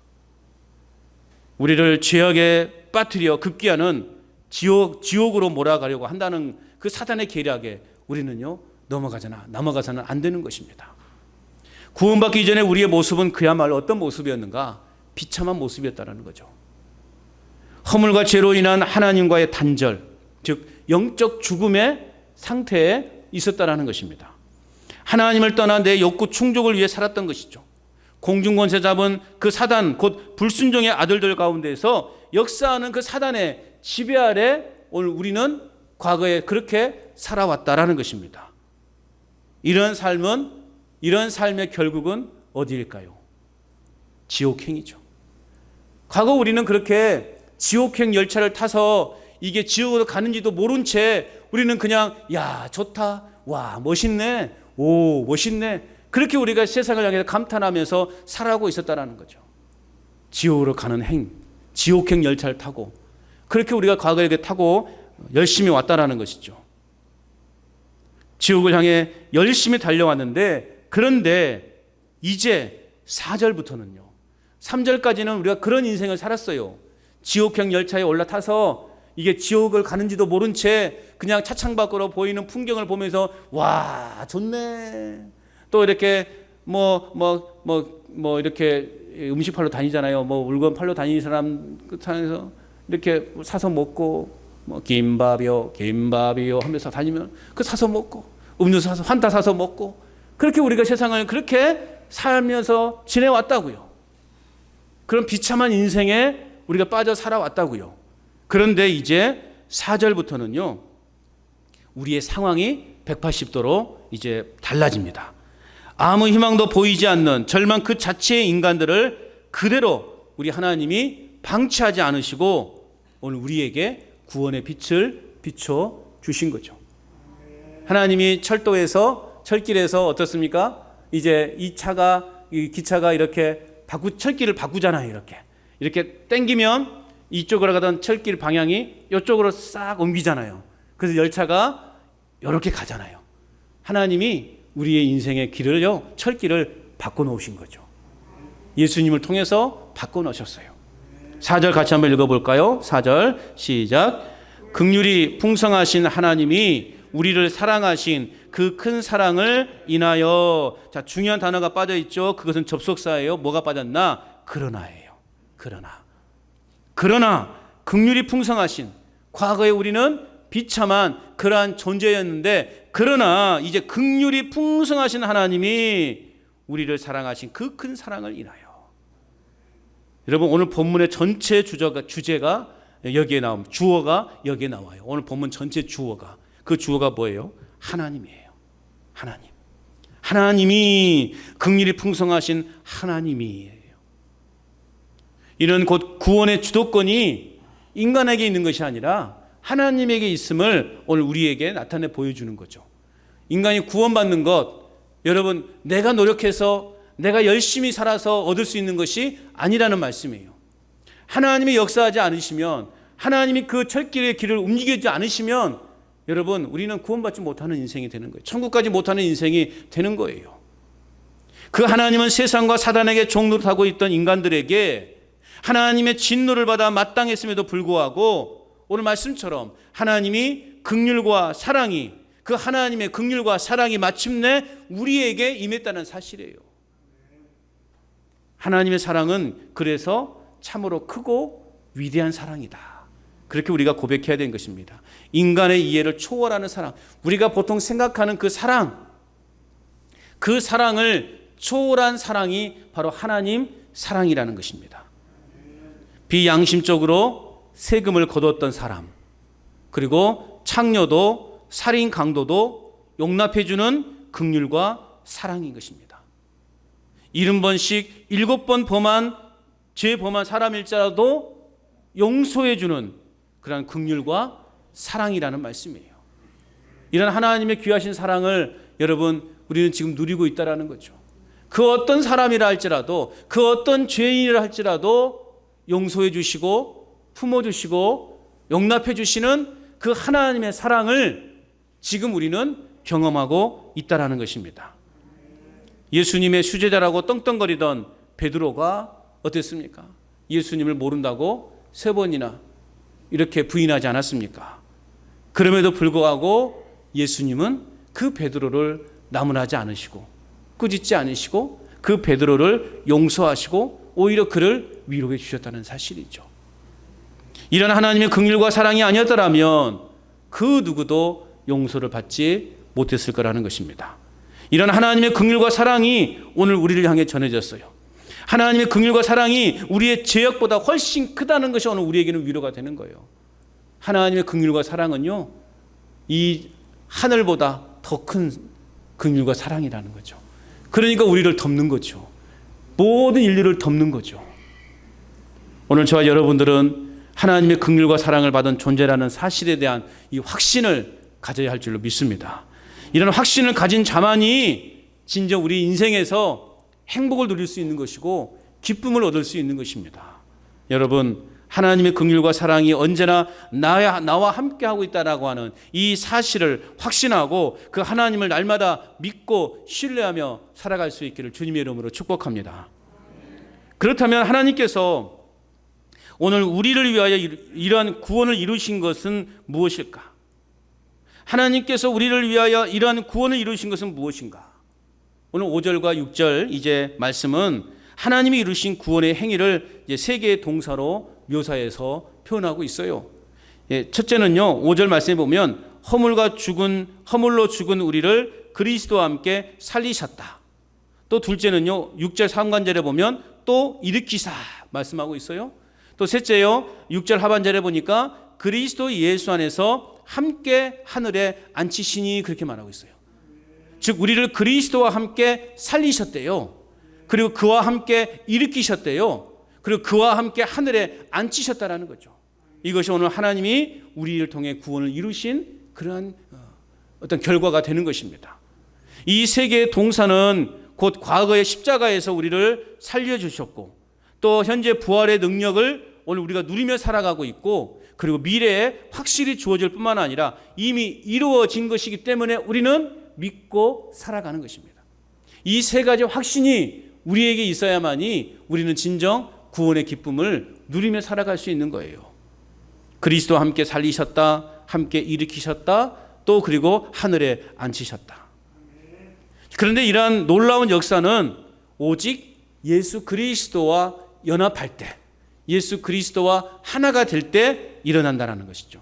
우리를 죄악에 빠뜨려 급기야는 지옥으로 몰아가려고 한다는 그 사단의 계략에 우리는요, 넘어가서는 안 되는 것입니다. 구원받기 이전에 우리의 모습은 그야말로 어떤 모습이었는가? 비참한 모습이었다는 거죠. 허물과 죄로 인한 하나님과의 단절, 즉 영적 죽음의 상태에 있었다는 것입니다. 하나님을 떠나 내 욕구 충족을 위해 살았던 것이죠. 공중권세 잡은 그 사단, 곧 불순종의 아들들 가운데서 역사하는 그 사단의 지배 아래 오늘 우리는 과거에 그렇게 살아왔다라는 것입니다. 이런 삶의 결국은 어디일까요? 지옥행이죠. 과거 우리는 그렇게 지옥행 열차를 타서 이게 지옥으로 가는지도 모른 채 우리는 그냥 야 좋다, 와 멋있네, 오 멋있네, 그렇게 우리가 세상을 향해서 감탄하면서 살아가고 있었다라는 거죠. 지옥으로 가는 지옥행 열차를 타고 그렇게 우리가 과거에 타고 열심히 왔다라는 것이죠. 지옥을 향해 열심히 달려왔는데, 그런데 이제 4절부터는요, 3절까지는 우리가 그런 인생을 살았어요. 지옥행 열차에 올라타서 이게 지옥을 가는지도 모른 채 그냥 차창 밖으로 보이는 풍경을 보면서 와 좋네, 또 이렇게 이렇게 음식 팔러 다니잖아요. 물건 팔러 다니는 사람 그 산에서 이렇게 사서 먹고 김밥이요 하면서 다니면 그 사서 먹고 음료수 사서 환타 사서 먹고, 그렇게 우리가 세상을 그렇게 살면서 지내왔다고요. 그런 비참한 인생에 우리가 빠져 살아왔다고요. 그런데 이제 4절부터는요, 우리의 상황이 180도로 이제 달라집니다. 아무 희망도 보이지 않는 절망 그 자체의 인간들을 그대로 우리 하나님이 방치하지 않으시고 오늘 우리에게 구원의 빛을 비춰 주신 거죠. 하나님이 철길에서 어떻습니까? 이제 이 기차가 이렇게 철길을 바꾸잖아요. 이렇게 땡기면 이쪽으로 가던 철길 방향이 이쪽으로 싹 옮기잖아요. 그래서 열차가 이렇게 가잖아요. 하나님이 우리의 인생의 철길을 바꿔놓으신 거죠. 예수님을 통해서 바꿔놓으셨어요. 4절 같이 한번 읽어볼까요? 4절 시작. 긍휼이 풍성하신 하나님이 우리를 사랑하신 그 큰 사랑을 인하여, 자 중요한 단어가 빠져있죠. 그것은 접속사예요. 뭐가 빠졌나? 그러나예요. 그러나 긍휼이 풍성하신, 과거에 우리는 비참한 그러한 존재였는데, 그러나 이제 긍휼이 풍성하신 하나님이 우리를 사랑하신 그 큰 사랑을 인하여. 여러분 오늘 본문의 전체 주제가 여기에 나옵니다. 주어가 여기에 나와요. 오늘 본문 전체 주어가, 그 주어가 뭐예요? 하나님이에요. 하나님이 긍휼이 풍성하신 하나님이에요. 이런 곧 구원의 주도권이 인간에게 있는 것이 아니라 하나님에게 있음을 오늘 우리에게 나타내 보여주는 거죠. 인간이 구원받는 것, 여러분 내가 노력해서 내가 열심히 살아서 얻을 수 있는 것이 아니라는 말씀이에요. 하나님이 역사하지 않으시면, 하나님이 그 철길의 길을 움직이지 않으시면 여러분 우리는 구원받지 못하는 인생이 되는 거예요. 천국까지 못하는 인생이 되는 거예요. 그 하나님은 세상과 사단에게 종노릇하고 있던 인간들에게 하나님의 진노를 받아 마땅했음에도 불구하고 오늘 말씀처럼 하나님이 긍휼과 사랑이, 그 하나님의 긍휼과 사랑이 마침내 우리에게 임했다는 사실이에요. 하나님의 사랑은 그래서 참으로 크고 위대한 사랑이다. 그렇게 우리가 고백해야 되는 것입니다. 인간의 이해를 초월하는 사랑, 우리가 보통 생각하는 그 사랑, 그 사랑을 초월한 사랑이 바로 하나님 사랑이라는 것입니다. 비양심적으로 세금을 거뒀던 사람, 그리고 창녀도 살인 강도도 용납해주는 긍휼과 사랑인 것입니다. 70번씩 7번 죄 범한 사람일지라도 용서해주는 그러한 긍휼과 사랑이라는 말씀이에요. 이런 하나님의 귀하신 사랑을 여러분 우리는 지금 누리고 있다는 거죠. 그 어떤 사람이라 할지라도, 그 어떤 죄인이라 할지라도 용서해 주시고 품어 주시고 용납해 주시는 그 하나님의 사랑을 지금 우리는 경험하고 있다는 것입니다. 예수님의 수제자라고 떵떵거리던 베드로가 어땠습니까? 예수님을 모른다고 3번이나 이렇게 부인하지 않았습니까? 그럼에도 불구하고 예수님은 그 베드로를 나무라지 않으시고 꾸짖지 않으시고 그 베드로를 용서하시고 오히려 그를 위로해 주셨다는 사실이죠. 이런 하나님의 긍휼과 사랑이 아니었더라면 그 누구도 용서를 받지 못했을 거라는 것입니다. 이런 하나님의 긍휼과 사랑이 오늘 우리를 향해 전해졌어요. 하나님의 긍휼과 사랑이 우리의 죄악보다 훨씬 크다는 것이 오늘 우리에게는 위로가 되는 거예요. 하나님의 긍휼과 사랑은요, 이 하늘보다 더 큰 긍휼과 사랑이라는 거죠. 그러니까 우리를 덮는 거죠. 모든 인류를 덮는 거죠. 오늘 저와 여러분들은 하나님의 긍휼과 사랑을 받은 존재라는 사실에 대한 이 확신을 가져야 할 줄로 믿습니다. 이런 확신을 가진 자만이 진정 우리 인생에서 행복을 누릴 수 있는 것이고 기쁨을 얻을 수 있는 것입니다. 여러분, 하나님의 긍휼과 사랑이 언제나 나와 함께하고 있다라고 하는 이 사실을 확신하고 그 하나님을 날마다 믿고 신뢰하며 살아갈 수 있기를 주님의 이름으로 축복합니다. 그렇다면 하나님께서 오늘 우리를 위하여 이러한 구원을 이루신 것은 무엇일까? 하나님께서 우리를 위하여 이러한 구원을 이루신 것은 무엇인가? 오늘 5절과 6절 이제 말씀은 하나님이 이루신 구원의 행위를 이제 세 개의 동사로 묘사해서 표현하고 있어요. 첫째는요, 5절 말씀에 보면 허물로 죽은 우리를 그리스도와 함께 살리셨다. 또 둘째는요, 6절 상관절에 보면 또 일으키사 말씀하고 있어요. 또 셋째요, 6절 하반절에 보니까 그리스도 예수 안에서 함께 하늘에 앉히시니 그렇게 말하고 있어요. 즉 우리를 그리스도와 함께 살리셨대요. 그리고 그와 함께 일으키셨대요. 그리고 그와 함께 하늘에 앉히셨다라는 거죠. 이것이 오늘 하나님이 우리를 통해 구원을 이루신 그러한 어떤 결과가 되는 것입니다. 이 세 개의 동사는 곧 과거의 십자가에서 우리를 살려주셨고 또 현재 부활의 능력을 오늘 우리가 누리며 살아가고 있고 그리고 미래에 확실히 주어질 뿐만 아니라 이미 이루어진 것이기 때문에 우리는 믿고 살아가는 것입니다. 이 세 가지 확신이 우리에게 있어야만이 우리는 진정 구원의 기쁨을 누리며 살아갈 수 있는 거예요. 그리스도와 함께 살리셨다, 함께 일으키셨다, 또 그리고 하늘에 앉히셨다. 그런데 이러한 놀라운 역사는 오직 예수 그리스도와 연합할 때, 예수 그리스도와 하나가 될 때 일어난다는 것이죠.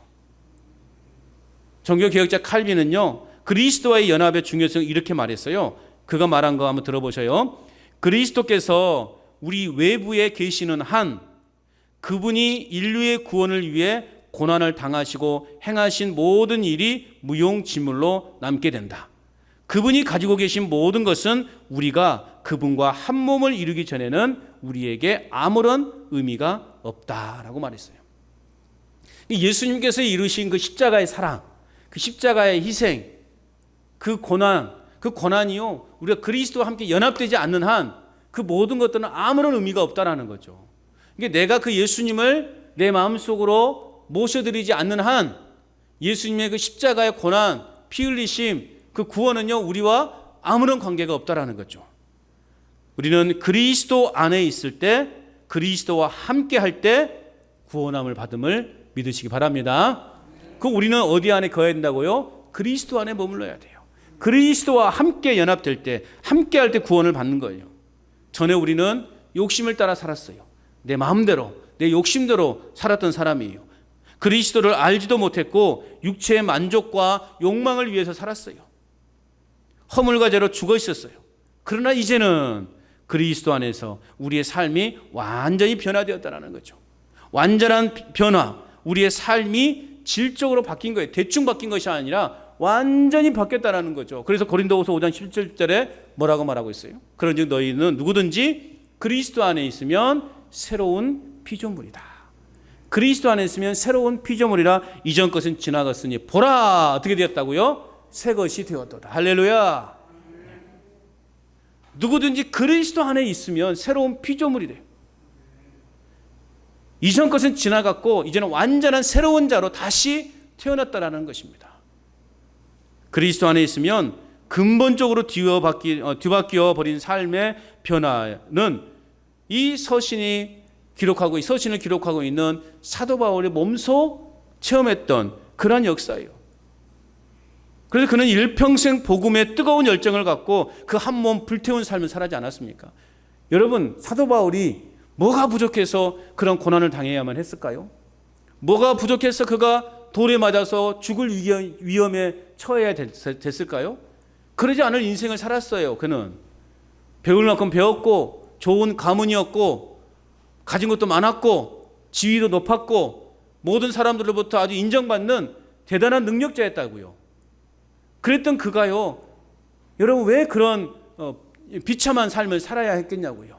종교개혁자 칼빈은요, 그리스도와의 연합의 중요성을 이렇게 말했어요. 그가 말한 거 한번 들어보셔요. 그리스도께서 우리 외부에 계시는 한 그분이 인류의 구원을 위해 고난을 당하시고 행하신 모든 일이 무용지물로 남게 된다. 그분이 가지고 계신 모든 것은 우리가 그분과 한 몸을 이루기 전에는 우리에게 아무런 의미가 없다라고 말했어요. 예수님께서 이루신 그 십자가의 사랑, 그 십자가의 희생, 그 고난이요, 우리가 그리스도와 함께 연합되지 않는 한 그 모든 것들은 아무런 의미가 없다라는 거죠. 이게 내가 그 예수님을 내 마음속으로 모셔드리지 않는 한 예수님의 그 십자가의 고난, 피 흘리심, 그 구원은요, 우리와 아무런 관계가 없다라는 거죠. 우리는 그리스도 안에 있을 때, 그리스도와 함께 할 때 구원함을 받음을 믿으시기 바랍니다. 그 우리는 어디 안에 거해야 된다고요? 그리스도 안에 머물러야 돼요. 그리스도와 함께 연합될 때, 함께 할 때 구원을 받는 거예요. 전에 우리는 욕심을 따라 살았어요. 내 마음대로, 내 욕심대로 살았던 사람이에요. 그리스도를 알지도 못했고 육체의 만족과 욕망을 위해서 살았어요. 허물과 죄로 죽어 있었어요. 그러나 이제는 그리스도 안에서 우리의 삶이 완전히 변화되었다는 거죠. 완전한 변화, 우리의 삶이 질적으로 바뀐 거예요. 대충 바뀐 것이 아니라 완전히 바뀌었다는 거죠. 그래서 고린도후서 5장 17절에 뭐라고 말하고 있어요? 그런즉 너희는 누구든지 그리스도 안에 있으면 새로운 피조물이다. 그리스도 안에 있으면 새로운 피조물이라 이전 것은 지나갔으니 보라 어떻게 되었다고요? 새 것이 되었도다. 할렐루야. 누구든지 그리스도 안에 있으면 새로운 피조물이 돼요. 이전 것은 지나갔고 이제는 완전한 새로운 자로 다시 태어났다라는 것입니다. 그리스도 안에 있으면 근본적으로 뒤바뀌어 버린 삶의 변화는 이 서신을 기록하고 있는 사도 바울의 몸소 체험했던 그러한 역사예요. 그래서 그는 일평생 복음의 뜨거운 열정을 갖고 그 한 몸 불태운 삶을 살지 않았습니까? 여러분, 사도 바울이 뭐가 부족해서 그런 고난을 당해야만 했을까요? 뭐가 부족해서 그가 돌에 맞아서 죽을 위험에 처해야 됐을까요? 그러지 않을 인생을 살았어요. 그는 배울 만큼 배웠고 좋은 가문이었고 가진 것도 많았고 지위도 높았고 모든 사람들로부터 아주 인정받는 대단한 능력자였다고요. 그랬던 그가요, 여러분 왜 그런 비참한 삶을 살아야 했겠냐고요.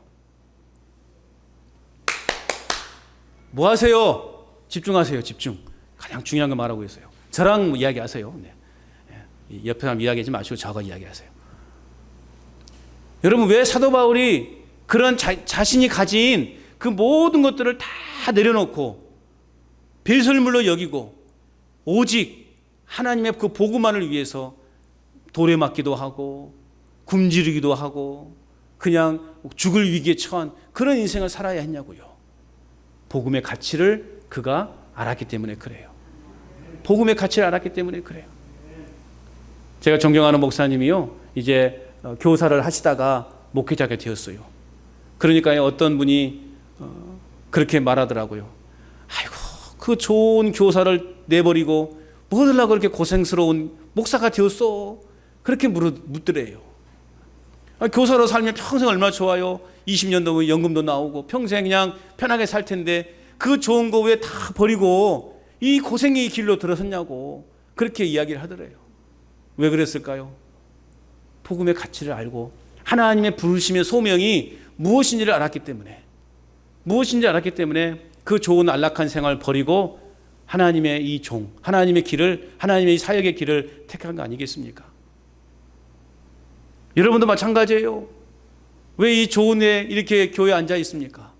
뭐 하세요? 집중하세요. 집중. 가장 중요한 거 말하고 있어요. 저랑 이야기하세요. 네. 옆에 사람 이야기하지 마시고 저하고 이야기하세요. 여러분 왜 사도 바울이 그런 자신이 가진 그 모든 것들을 다 내려놓고 배설물로 여기고 오직 하나님의 그 복음만을 위해서 돌에 맞기도 하고 굶주리기도 하고 그냥 죽을 위기에 처한 그런 인생을 살아야 했냐고요. 복음의 가치를 그가 알았기 때문에 그래요. 복음의 가치를 알았기 때문에 그래요. 제가 존경하는 목사님이요, 이제 교사를 하시다가 목회자가 되었어요. 그러니까 어떤 분이 그렇게 말하더라고요. 아이고, 그 좋은 교사를 내버리고 뭐 하려고 그렇게 고생스러운 목사가 되었어? 그렇게 묻더래요. 교사로 살면 평생 얼마나 좋아요. 20년 넘으면 연금도 나오고 평생 그냥 편하게 살 텐데 그 좋은 거 왜 다 버리고 이 고생의 길로 들어섰냐고 그렇게 이야기를 하더래요. 왜 그랬을까요? 복음의 가치를 알고 하나님의 부르심의 소명이 무엇인지를 알았기 때문에, 무엇인지 알았기 때문에 그 좋은 안락한 생활을 버리고 하나님의 이 종, 하나님의 길을, 하나님의 이 사역의 길을 택한 거 아니겠습니까? 여러분도 마찬가지예요. 왜 이 좋은 데 이렇게 교회에 앉아 있습니까?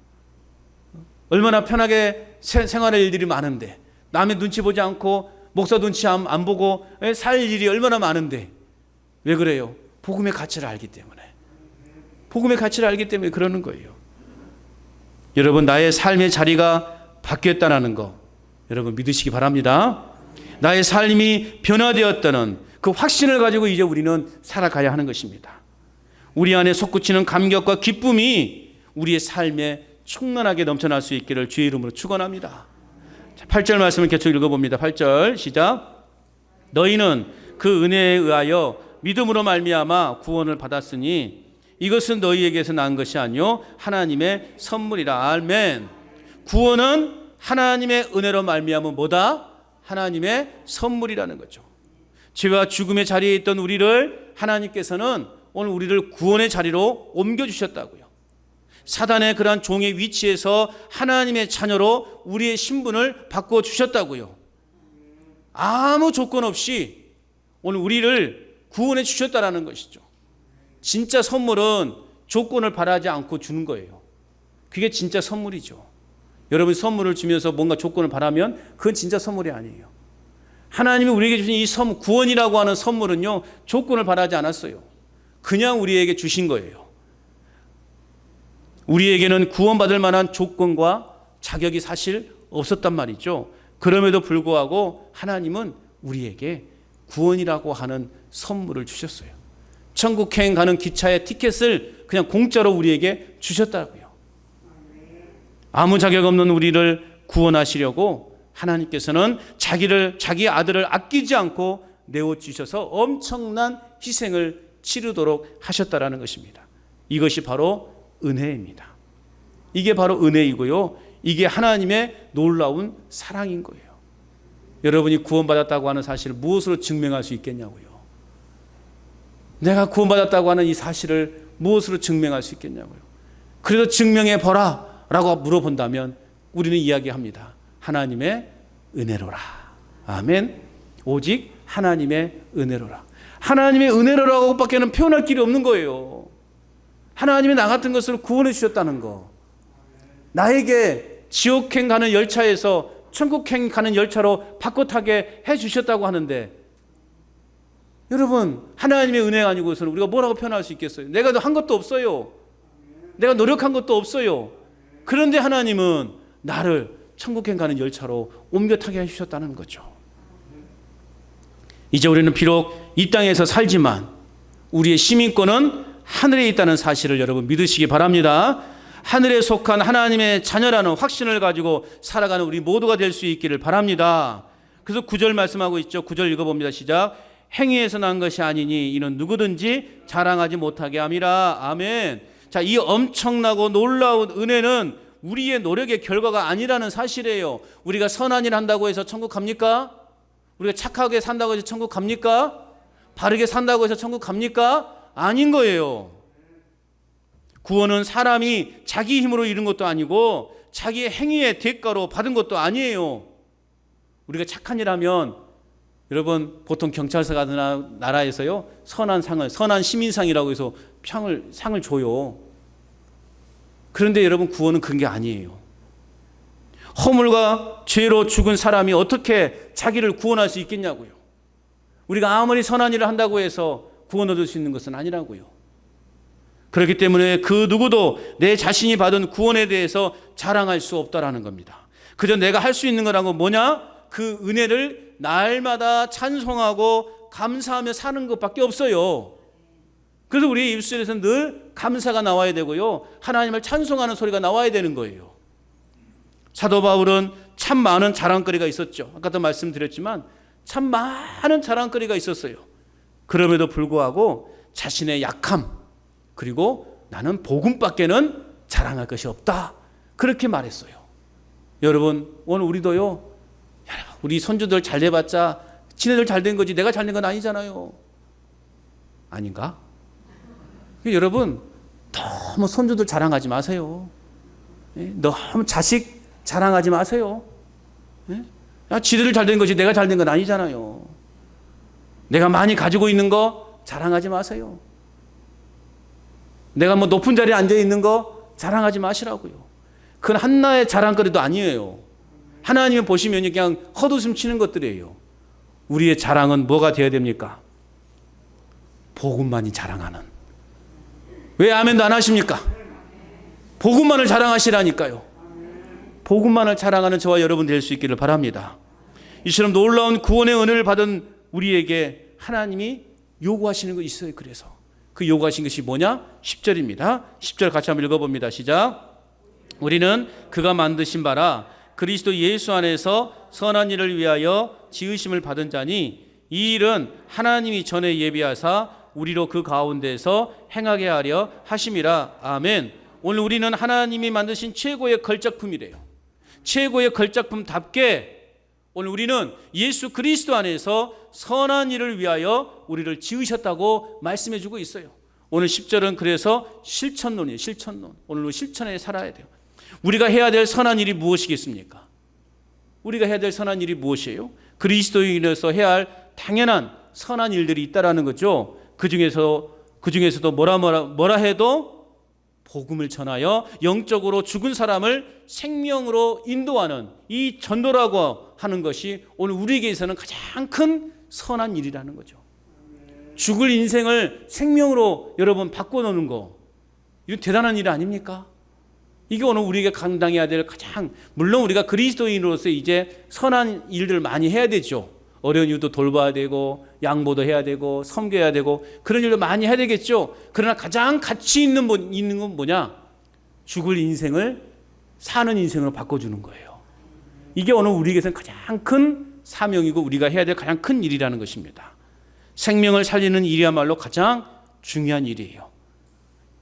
얼마나 편하게 생활할 일들이 많은데, 남의 눈치 보지 않고 목사 눈치 안 보고 살 일이 얼마나 많은데 왜 그래요? 복음의 가치를 알기 때문에. 복음의 가치를 알기 때문에 그러는 거예요. 여러분, 나의 삶의 자리가 바뀌었다는 거 여러분 믿으시기 바랍니다. 나의 삶이 변화되었다는 그 확신을 가지고 이제 우리는 살아가야 하는 것입니다. 우리 안에 솟구치는 감격과 기쁨이 우리의 삶에 충만하게 넘쳐날 수 있기를 주의 이름으로 축원합니다. 8절 말씀을 계속 읽어봅니다. 8절 시작. 너희는 그 은혜에 의하여 믿음으로 말미암아 구원을 받았으니 이것은 너희에게서 난 것이 아니요 하나님의 선물이라. 아멘. 구원은 하나님의 은혜로 말미암은 뭐다? 하나님의 선물이라는 거죠. 죄와 죽음의 자리에 있던 우리를 하나님께서는 오늘 우리를 구원의 자리로 옮겨주셨다고요. 사단의 그러한 종의 위치에서 하나님의 자녀로 우리의 신분을 바꿔주셨다고요. 아무 조건 없이 오늘 우리를 구원해 주셨다라는 것이죠. 진짜 선물은 조건을 바라지 않고 주는 거예요. 그게 진짜 선물이죠. 여러분 선물을 주면서 뭔가 조건을 바라면 그건 진짜 선물이 아니에요. 하나님이 우리에게 주신 이 구원이라고 하는 선물은요, 조건을 바라지 않았어요. 그냥 우리에게 주신 거예요. 우리에게는 구원받을 만한 조건과 자격이 사실 없었단 말이죠. 그럼에도 불구하고 하나님은 우리에게 구원이라고 하는 선물을 주셨어요. 천국행 가는 기차의 티켓을 그냥 공짜로 우리에게 주셨다고요. 아무 자격 없는 우리를 구원하시려고 하나님께서는 자기 아들을 아끼지 않고 내어주셔서 엄청난 희생을 치르도록 하셨다라는 것입니다. 이것이 바로 은혜입니다. 이게 바로 은혜이고요. 이게 하나님의 놀라운 사랑인 거예요. 여러분이 구원받았다고 하는 사실을 무엇으로 증명할 수 있겠냐고요. 내가 구원받았다고 하는 이 사실을 무엇으로 증명할 수 있겠냐고요. 그래도 증명해 보라 라고 물어본다면 우리는 이야기합니다. 하나님의 은혜로라. 아멘. 오직 하나님의 은혜로라. 하나님의 은혜로라고 밖에는 표현할 길이 없는 거예요. 하나님이 나 같은 것을 구원해 주셨다는 거. 나에게 지옥행 가는 열차에서 천국행 가는 열차로 바꿔 타게 해 주셨다고 하는데, 여러분 하나님의 은혜가 아니고서는 우리가 뭐라고 표현할 수 있겠어요? 내가 한 것도 없어요. 내가 노력한 것도 없어요. 그런데 하나님은 나를 천국행 가는 열차로 옮겨 타게 해 주셨다는 거죠. 이제 우리는 비록 이 땅에서 살지만 우리의 시민권은 하늘에 있다는 사실을 여러분 믿으시기 바랍니다. 하늘에 속한 하나님의 자녀라는 확신을 가지고 살아가는 우리 모두가 될 수 있기를 바랍니다. 그래서 9절 말씀하고 있죠. 9절 읽어봅니다. 시작. 행위에서 난 것이 아니니 이는 누구든지 자랑하지 못하게 함이라. 아멘. 자, 이 엄청나고 놀라운 은혜는 우리의 노력의 결과가 아니라는 사실이에요. 우리가 선한 일 한다고 해서 천국 갑니까? 우리가 착하게 산다고 해서 천국 갑니까? 바르게 산다고 해서 천국 갑니까? 아닌 거예요. 구원은 사람이 자기 힘으로 이룬 것도 아니고 자기의 행위의 대가로 받은 것도 아니에요. 우리가 착한 일 하면 여러분 보통 경찰서 같은 나라에서요 선한 상을 선한 시민상이라고 해서 상을 줘요. 그런데 여러분 구원은 그런 게 아니에요. 허물과 죄로 죽은 사람이 어떻게 자기를 구원할 수 있겠냐고요. 우리가 아무리 선한 일을 한다고 해서 구원 얻을 수 있는 것은 아니라고요. 그렇기 때문에 그 누구도 내 자신이 받은 구원에 대해서 자랑할 수 없다라는 겁니다. 그저 내가 할 수 있는 거라고 뭐냐? 그 은혜를 날마다 찬송하고 감사하며 사는 것밖에 없어요. 그래서 우리의 입술에서 늘 감사가 나와야 되고요. 하나님을 찬송하는 소리가 나와야 되는 거예요. 사도 바울은 참 많은 자랑거리가 있었죠. 아까도 말씀드렸지만 참 많은 자랑거리가 있었어요. 그럼에도 불구하고 자신의 약함 그리고 나는 복음밖에는 자랑할 것이 없다. 그렇게 말했어요. 여러분 오늘 우리도요. 우리 손주들 잘 돼봤자 지네들 잘 된 거지 내가 잘 된 건 아니잖아요. 아닌가? 여러분 너무 손주들 자랑하지 마세요. 너무 자식 자랑하지 마세요. 지들 잘 된 거지 내가 잘 된 건 아니잖아요. 내가 많이 가지고 있는 거 자랑하지 마세요. 내가 뭐 높은 자리에 앉아 있는 거 자랑하지 마시라고요. 그건 한나의 자랑거리도 아니에요. 하나님을 보시면 그냥 헛웃음 치는 것들이에요. 우리의 자랑은 뭐가 되어야 됩니까? 복음만이 자랑하는. 왜 아멘도 안 하십니까? 복음만을 자랑하시라니까요. 복음만을 자랑하는 저와 여러분 될 수 있기를 바랍니다. 이처럼 놀라운 구원의 은혜를 받은 우리에게 하나님이 요구하시는 거 있어요. 그래서 그 요구하신 것이 뭐냐? 10절입니다. 10절 같이 한번 읽어봅니다. 시작. 우리는 그가 만드신 바라 그리스도 예수 안에서 선한 일을 위하여 지으심을 받은 자니 이 일은 하나님이 전에 예비하사 우리로 그 가운데서 행하게 하려 하심이라. 아멘. 오늘 우리는 하나님이 만드신 최고의 걸작품이래요. 최고의 걸작품답게 오늘 우리는 예수 그리스도 안에서 선한 일을 위하여 우리를 지으셨다고 말씀해 주고 있어요. 오늘 10절은 그래서 실천론이에요. 실천론. 오늘 실천에 살아야 돼요. 우리가 해야 될 선한 일이 무엇이겠습니까? 우리가 해야 될 선한 일이 무엇이에요? 그리스도인으로서 해야 할 당연한 선한 일들이 있다라는 거죠. 그 중에서도 뭐라 해도 복음을 전하여 영적으로 죽은 사람을 생명으로 인도하는 이 전도라고 하는 것이 오늘 우리에게 있어서는 가장 큰 선한 일이라는 거죠. 죽을 인생을 생명으로 여러분 바꿔놓는 거, 이건 대단한 일 아닙니까? 이게 오늘 우리에게 감당해야 될 가장, 물론 우리가 그리스도인으로서 이제 선한 일들을 많이 해야 되죠. 어려운 이웃도 돌봐야 되고 양보도 해야 되고 섬겨야 되고 그런 일도 많이 해야 되겠죠. 그러나 가장 가치 있는 건 뭐냐? 죽을 인생을 사는 인생으로 바꿔주는 거예요. 이게 오늘 우리에게서는 가장 큰 사명이고 우리가 해야 될 가장 큰 일이라는 것입니다. 생명을 살리는 일이야말로 가장 중요한 일이에요.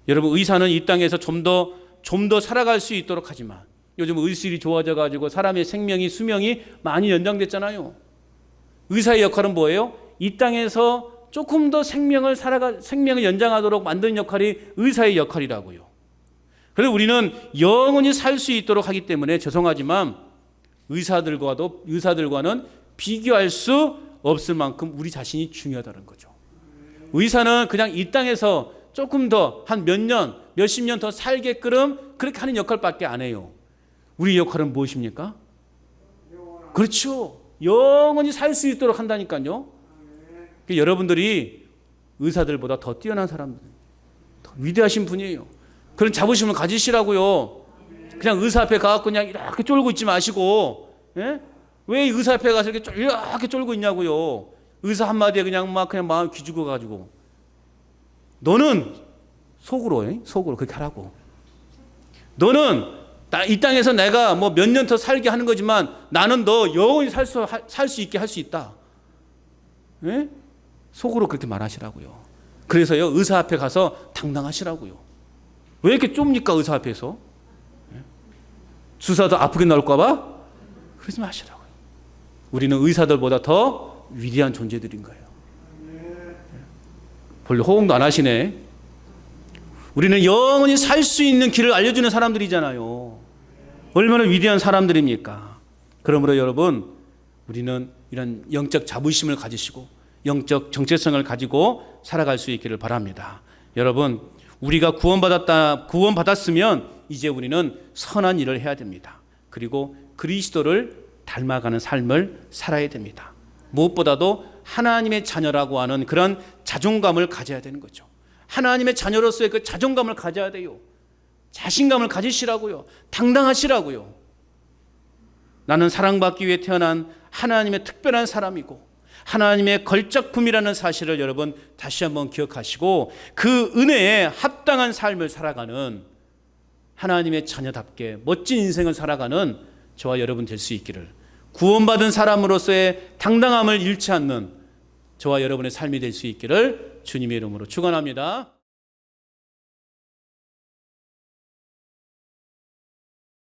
여러분 의사는 이 땅에서 좀 더 살아갈 수 있도록 하지만 요즘 의술이 좋아져 가지고 사람의 수명이 많이 연장됐잖아요. 의사의 역할은 뭐예요? 이 땅에서 조금 더 생명을 연장하도록 만드는 역할이 의사의 역할이라고요. 그래서 우리는 영원히 살 수 있도록 하기 때문에 죄송하지만 의사들과는 비교할 수 없을 만큼 우리 자신이 중요하다는 거죠. 의사는 그냥 이 땅에서 조금 더 한 몇십 년 더 살게끔 그렇게 하는 역할밖에 안 해요. 우리 역할은 무엇입니까? 그렇죠. 영원히 살 수 있도록 한다니까요. 여러분들이 의사들보다 더 뛰어난 사람들, 더 위대하신 분이에요. 그런 자부심을 가지시라고요. 그냥 의사 앞에 가서 그냥 이렇게 쫄고 있지 마시고, 예? 왜 의사 앞에 가서 이렇게 쫄고 있냐고요. 의사 한마디에 그냥 마음 기죽어 가지고. 너는 속으로 그렇게 하라고. 너는 이 땅에서 내가 뭐 몇 년 더 살게 하는 거지만 나는 너 영원히 살 수 있게 할 수 있다. 예? 속으로 그렇게 말하시라고요. 그래서요 의사 앞에 가서 당당하시라고요. 왜 이렇게 좁니까, 의사 앞에서? 주사도 아프게 나올까 봐? 그러지 마시라고요. 우리는 의사들보다 더 위대한 존재들인 거예요. 별로 호응도 안 하시네. 우리는 영원히 살 수 있는 길을 알려주는 사람들이잖아요. 얼마나 위대한 사람들입니까? 그러므로 여러분, 우리는 이런 영적 자부심을 가지시고 영적 정체성을 가지고 살아갈 수 있기를 바랍니다. 여러분, 우리가 구원받았으면 이제 우리는 선한 일을 해야 됩니다. 그리고 그리스도를 닮아가는 삶을 살아야 됩니다. 무엇보다도 하나님의 자녀라고 하는 그런 자존감을 가져야 되는 거죠. 하나님의 자녀로서의 그 자존감을 가져야 돼요. 자신감을 가지시라고요. 당당하시라고요. 나는 사랑받기 위해 태어난 하나님의 특별한 사람이고 하나님의 걸작품이라는 사실을 여러분 다시 한번 기억하시고 그 은혜에 합당한 삶을 살아가는 하나님의 자녀답게 멋진 인생을 살아가는 저와 여러분 될 수 있기를, 구원받은 사람으로서의 당당함을 잃지 않는 저와 여러분의 삶이 될 수 있기를 주님의 이름으로 축원합니다.